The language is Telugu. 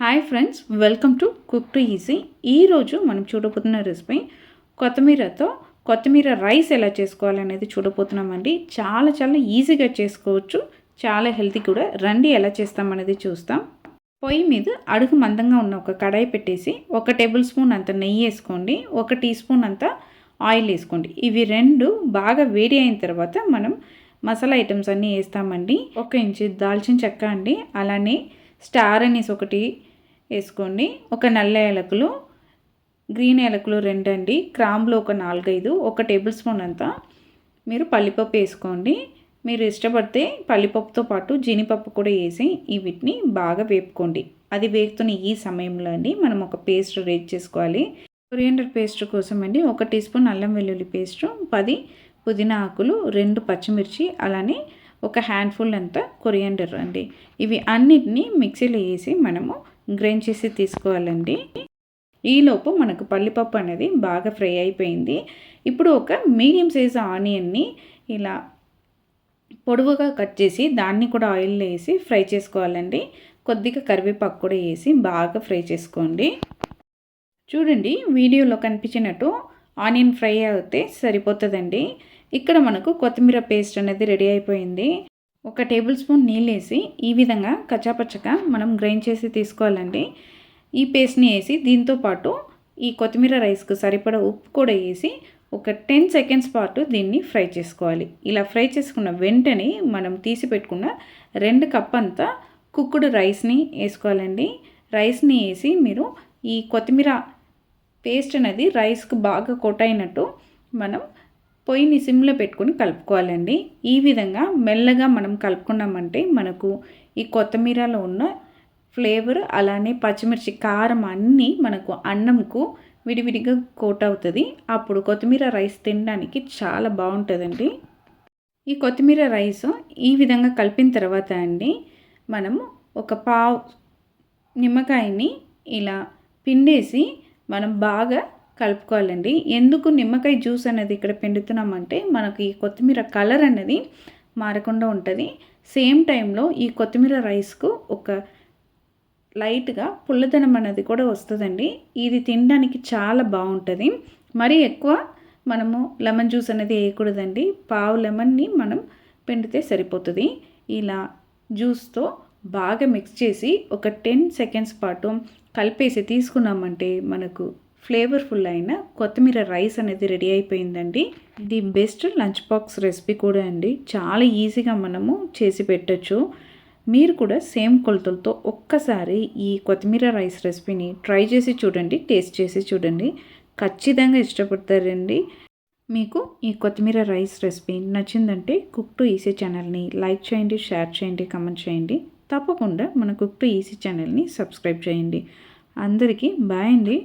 Hi friends, welcome to cook to easy. ఈరోజు మనం చూడబోతున్న రెసిపీ కొత్తిమీర రైస్ ఎలా చేసుకోవాలనేది చూడబోతున్నామండి. చాలా ఈజీగా చేసుకోవచ్చు, చాలా హెల్తీ కూడా. రండి ఎలా చేస్తామనేది చూస్తాం. పొయ్యి మీద అడుగు మందంగా ఉన్న ఒక కడాయి పెట్టేసి 1 టేబుల్ స్పూన్ అంత నెయ్యి వేసుకోండి, 1 టీ స్పూన్ అంత ఆయిల్ వేసుకోండి. ఇవి రెండు బాగా వేడి అయిన తర్వాత మనం మసాలా ఐటమ్స్ అన్నీ వేస్తామండి. 1 ఇంచు దాల్చిన చెక్క అండి, అలానే స్టార్ అనీస్ ఒకటి వేసుకోండి, ఒక నల్ల యాలకులు, గ్రీన్ యాలకులు 2 అండి, క్రాంబులు ఒక 4-5, 1 టేబుల్ స్పూన్ అంతా మీరు పల్లిపప్పు వేసుకోండి. మీరు ఇష్టపడితే పల్లిపప్పుతో పాటు జీడిపప్పు కూడా వేసి వీటిని బాగా వేపుకోండి. అది వేపుతున్న ఈ సమయంలో అండి మనం ఒక పేస్ట్ రెడీ చేసుకోవాలి. కొరియాండర్ పేస్ట్ కోసం అండి 1 టీ స్పూన్ అల్లం వెల్లుల్లి పేస్టు, 10 పుదీనా ఆకులు, 2 పచ్చిమిర్చి, అలానే ఒక హ్యాండ్ఫుల్ అంతా కొరియాండర్ అండి. ఇవి అన్నిటినీ మిక్సీలో వేసి మనము గ్రైండ్ చేసి తీసుకోవాలండి. ఈలోపు మనకు పల్లిపప్పు అనేది బాగా ఫ్రై అయిపోయింది. ఇప్పుడు ఒక మీడియం సైజు ఆనియన్ని ఇలా పొడవుగా కట్ చేసి దాన్ని కూడా ఆయిల్లో వేసి ఫ్రై చేసుకోవాలండి. కొద్దిగా కరివేపాకు కూడా వేసి బాగా ఫ్రై చేసుకోండి. చూడండి, వీడియోలో కనిపించినట్టు ఆనియన్ ఫ్రై అయితే సరిపోతుందండి. ఇక్కడ మనకు కొత్తిమీర పేస్ట్ అనేది రెడీ అయిపోయింది. 1 టేబుల్ స్పూన్ నీళ్ళు వేసి ఈ విధంగా కచ్చాపచ్చగా మనం గ్రైండ్ చేసి తీసుకోవాలండి. ఈ పేస్ట్ని వేసి దీంతోపాటు ఈ కొత్తిమీర రైస్కు సరిపడా ఉప్పు కూడా వేసి ఒక 10 సెకండ్స్ పాటు దీన్ని ఫ్రై చేసుకోవాలి. ఇలా ఫ్రై చేసుకున్న వెంటనే మనం తీసి పెట్టుకున్న 2 కప్ అంతా కుక్డ్ రైస్ని వేసుకోవాలండి. రైస్ని వేసి మీరు ఈ కొత్తిమీర పేస్ట్ అనేది రైస్కు బాగా కోట్ అయినట్టు మనం పొయ్యిని సిమ్లో పెట్టుకొని కలుపుకోవాలండి. ఈ విధంగా మెల్లగా మనం కలుపుకున్నామంటే మనకు ఈ కొత్తిమీరలో ఉన్న ఫ్లేవర్, అలానే పచ్చిమిర్చి, కారం అన్నీ మనకు అన్నంకు విడివిడిగా కోట్ అవుతుంది. అప్పుడు కొత్తిమీర రైస్ తినడానికి చాలా బాగుంటుందండి. ఈ కొత్తిమీర రైస్ ఈ విధంగా కలిపిన తర్వాత అండి మనము ఒక పావు నిమ్మకాయని ఇలా పిండేసి మనం బాగా కలుపుకోవాలండి. ఎందుకు నిమ్మకాయ జ్యూస్ అనేది ఇక్కడ పిండుతున్నామంటే మనకి ఈ కొత్తిమీర కలర్ అనేది మారకుండా ఉంటుంది. సేమ్ టైంలో ఈ కొత్తిమీర రైస్కు ఒక లైట్గా పుల్లదనం అనేది కూడా వస్తుందండి. ఇది తినడానికి చాలా బాగుంటుంది. మరీ ఎక్కువ మనము లెమన్ జ్యూస్ అనేది వేయకూడదండి. పావు లెమన్ని మనం పిండితే సరిపోతుంది. ఇలా జ్యూస్తో బాగా మిక్స్ చేసి ఒక 10 సెకండ్స్ పాటు కలిపేసి తీసుకున్నామంటే మనకు ఫ్లేవర్ఫుల్ అయిన కొత్తిమీర రైస్ అనేది రెడీ అయిపోయిందండి. The best lunch box recipe కూడా అండి. చాలా ఈజీగా మనము చేసి పెట్టచ్చు. మీరు కూడా సేమ్ కొలతలతో ఒక్కసారి ఈ కొత్తిమీర రైస్ రెసిపీని ట్రై చేసి చూడండి, టేస్ట్ చేసి చూడండి, ఖచ్చితంగా ఇష్టపడతారండి. మీకు ఈ కొత్తిమీర రైస్ రెసిపీ నచ్చిందంటే కుక్ టు ఈజీ ఛానల్ని లైక్ చేయండి, షేర్ చేయండి, కామెంట్ చేయండి. తప్పకుండా మన కుక్ టు ఈజీ ఛానల్ని సబ్స్క్రైబ్ చేయండి. అందరికీ బాయ్ అండి.